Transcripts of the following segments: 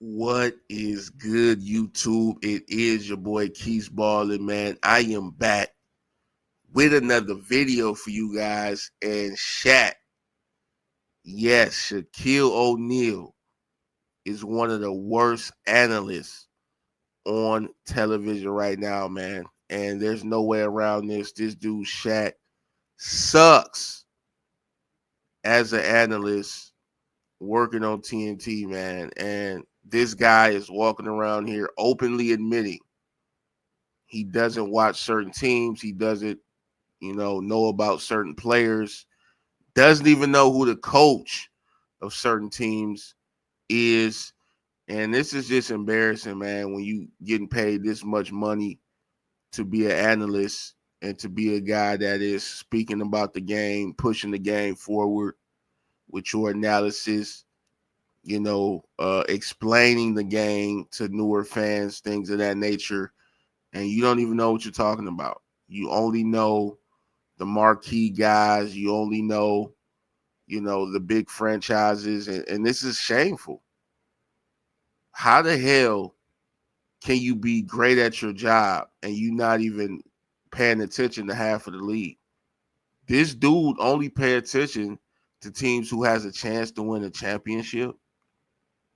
What is good, YouTube? It is your boy Keith Ballin, man. I am back with another video for you guys. And Shaq, yes, Shaquille O'Neal is one of the worst analysts on television right now, man. And there's no way around this. This dude, Shaq, sucks as an analyst working on TNT, man. And this guy is walking around here openly admitting he doesn't watch certain teams. He doesn't, know about certain players. Doesn't even know who the coach of certain teams is. And this is just embarrassing, man, when you getting paid this much money to be an analyst and to be a guy that is speaking about the game, pushing the game forward with your analysis, explaining the game to newer fans, things of that nature. And you don't even know what you're talking about. You only know the marquee guys. You only know, the big franchises. And this is shameful. How the hell can you be great at your job and you not even paying attention to half of the league? This dude only pay attention to teams who has a chance to win a championship.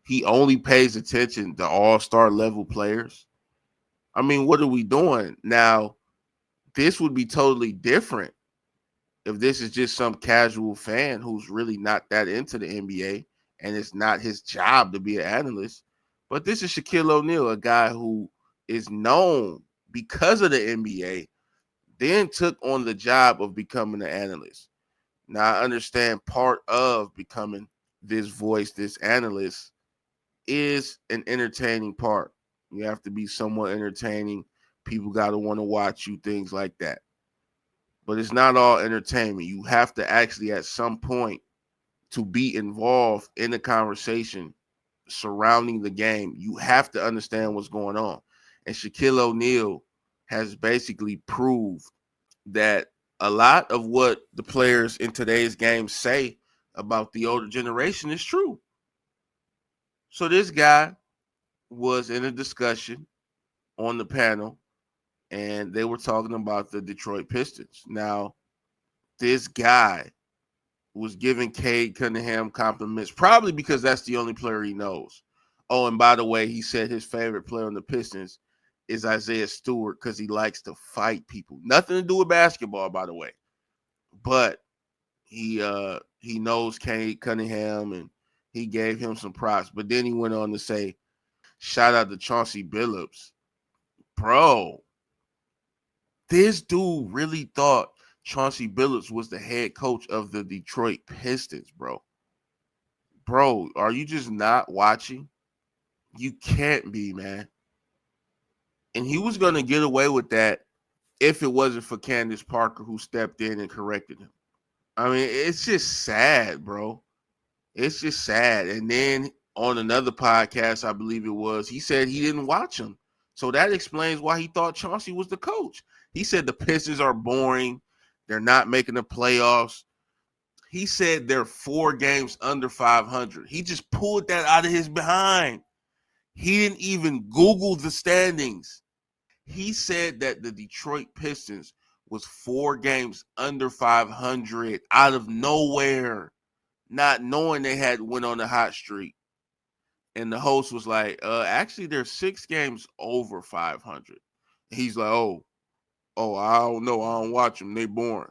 He only pays attention to all-star level players. I mean, what are we doing? Now, this would be totally different if this is just some casual fan who's really not that into the NBA and it's not his job to be an analyst. But this is Shaquille O'Neal, a guy who is known because of the NBA, then took on the job of becoming an analyst. Now, I understand part of becoming this voice, this analyst, is an entertaining part. You have to be somewhat entertaining. People got to want to watch you, things like that. But it's not all entertainment. You have to actually, at some point, to be involved in the conversation surrounding the game, you have to understand what's going on. And Shaquille O'Neal has basically proved that a lot of what the players in today's game say about the older generation is true. So this guy was in a discussion on the panel, and they were talking about the Detroit Pistons. Now, this guy was giving Cade Cunningham compliments, probably because that's the only player he knows. Oh, and by the way, he said his favorite player on the Pistons is Isaiah Stewart because he likes to fight people. Nothing to do with basketball, by the way. But he knows Cade Cunningham and he gave him some props. But then he went on to say, shout out to Chauncey Billups. Bro, this dude really thought Chauncey Billups was the head coach of the Detroit Pistons, bro. Bro, are you just not watching? You can't be, man. And he was going to get away with that if it wasn't for Candace Parker, who stepped in and corrected him. I mean, it's just sad, bro. It's just sad. And then on another podcast, I believe it was, he said he didn't watch him. So that explains why he thought Chauncey was the coach. He said the Pistons are boring. They're not making the playoffs. He said they're 4 games under 500. He just pulled that out of his behind. He didn't even Google the standings. He said that the Detroit Pistons was 4 games under 500 out of nowhere, not knowing they had went on a hot streak. And the host was like, actually, they're 6 games over 500. He's like, I don't know. I don't watch them. They boring.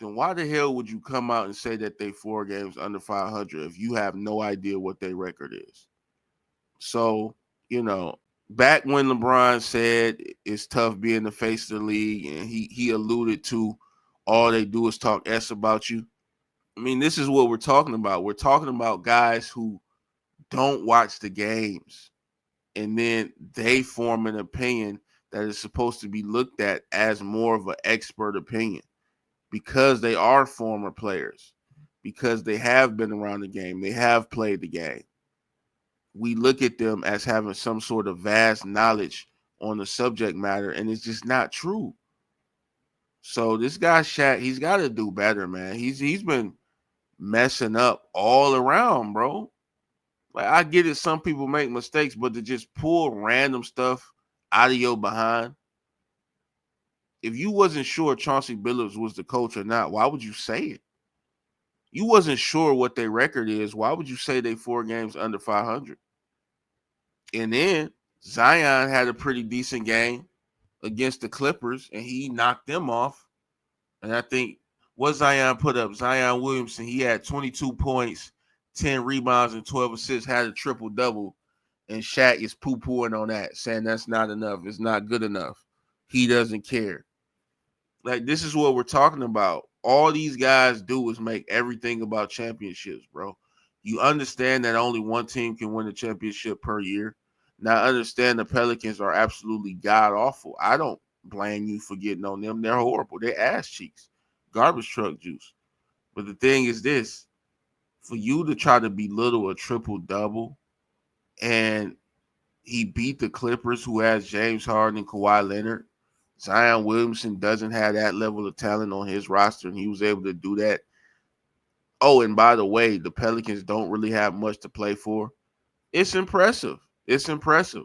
Then why the hell would you come out and say that they 4 games under 500 if you have no idea what their record is? So, back when LeBron said it's tough being the face of the league, and he alluded to all they do is talk S about you. I mean, this is what we're talking about. We're talking about guys who don't watch the games, and then they form an opinion that is supposed to be looked at as more of an expert opinion because they are former players, because they have been around the game, they have played the game. We look at them as having some sort of vast knowledge on the subject matter, and it's just not true. So this guy Shaq, he's got to do better, man. He's been messing up all around, bro. Like, I get it, some people make mistakes, but to just pull random stuff out of your behind. If you wasn't sure Chauncey Billups was the coach or not, why would you say it? You wasn't sure what their record is. Why would you say they 4 games under 500? And then Zion had a pretty decent game against the Clippers, and he knocked them off. And I think what Zion put up, Zion Williamson, he had 22 points, 10 rebounds, and 12 assists, had a triple-double. And Shaq is poo-pooing on that, saying that's not enough. It's not good enough. He doesn't care. Like, this is what we're talking about. All these guys do is make everything about championships, bro. You understand that only one team can win a championship per year. Now, I understand the Pelicans are absolutely god awful. I don't blame you for getting on them. They're horrible. They're ass cheeks, garbage truck juice. But the thing is this: for you to try to belittle a triple double, and he beat the Clippers, who has James Harden and Kawhi Leonard. Zion Williamson doesn't have that level of talent on his roster, and he was able to do that. Oh, and by the way, the Pelicans don't really have much to play for. It's impressive. It's impressive.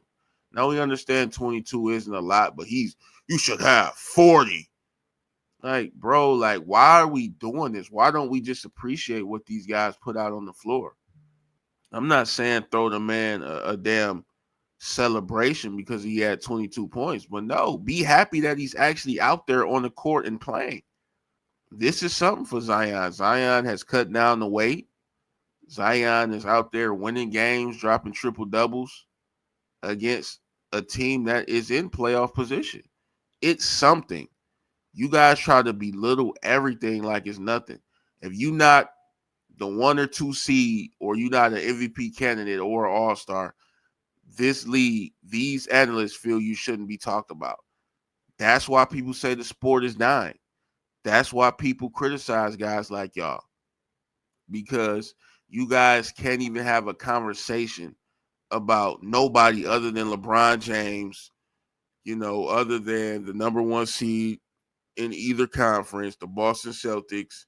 Now we understand 22 isn't a lot, but you should have 40. Like, bro, like, why are we doing this? Why don't we just appreciate what these guys put out on the floor? I'm not saying throw the man a damn celebration because he had 22 points, but no, be happy that he's actually out there on the court and playing. This is something for Zion. Zion has cut down the weight. Zion is out there winning games, dropping triple doubles against a team that is in playoff position. It's something. You guys try to belittle everything like it's nothing. If you not the 1 or 2 seed, or you not an MVP candidate or an all-star, this league, these analysts feel you shouldn't be talked about. That's why people say the sport is dying. That's why people criticize guys like y'all, because you guys can't even have a conversation about nobody other than LeBron James, other than the number 1 seed in either conference, the Boston Celtics.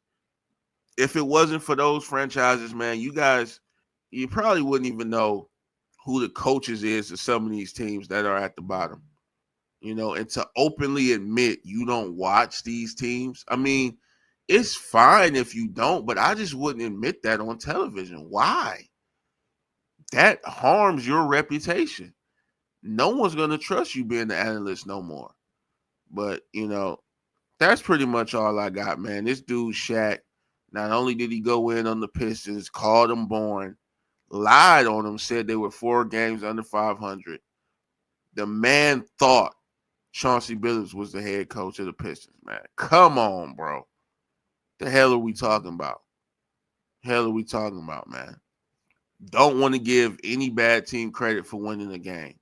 If it wasn't for those franchises, man, you probably wouldn't even know who the coaches is of some of these teams that are at the bottom. And to openly admit you don't watch these teams, I mean, it's fine if you don't, but I just wouldn't admit that on television. Why? That harms your reputation. No one's going to trust you being the analyst no more. But, that's pretty much all I got, man. This dude, Shaq, not only did he go in on the Pistons, called them boring, lied on them, said they were 4 games under 500. The man thought Chauncey Billups was the head coach of the Pistons, man. Come on, bro. The hell are we talking about? Man? Don't want to give any bad team credit for winning a game.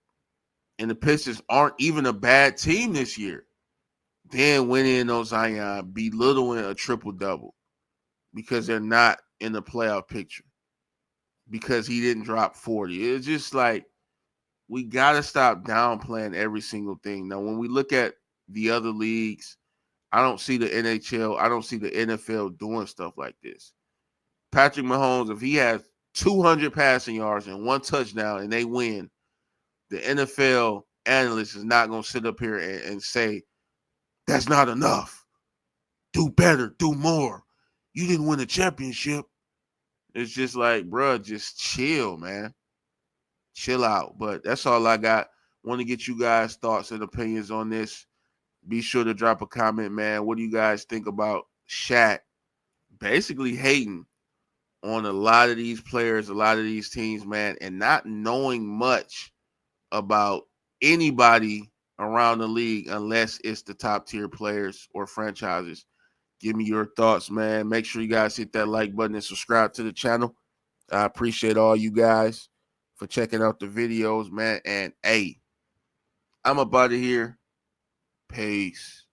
And the Pistons aren't even a bad team this year. Then went in on Zion, belittling a triple-double because they're not in the playoff picture, because he didn't drop 40. It's just like, we got to stop downplaying every single thing. Now, when we look at the other leagues, I don't see the NHL, I don't see the NFL doing stuff like this. Patrick Mahomes, if he has 200 passing yards and 1 touchdown and they win, the NFL analyst is not going to sit up here and say, that's not enough. Do better, do more. You didn't win a championship. It's just like, bro, just chill, man. Chill out. But that's all I got. Want to get you guys' thoughts and opinions on this. Be sure to drop a comment, man. What do you guys think about Shaq basically hating on a lot of these players, a lot of these teams, man, and not knowing much about anybody around the league unless it's the top tier players or franchises? Give me your thoughts, man. Make sure you guys hit that like button and subscribe to the channel. I appreciate all you guys for checking out the videos, man. And hey, I'm up out of here. Peace.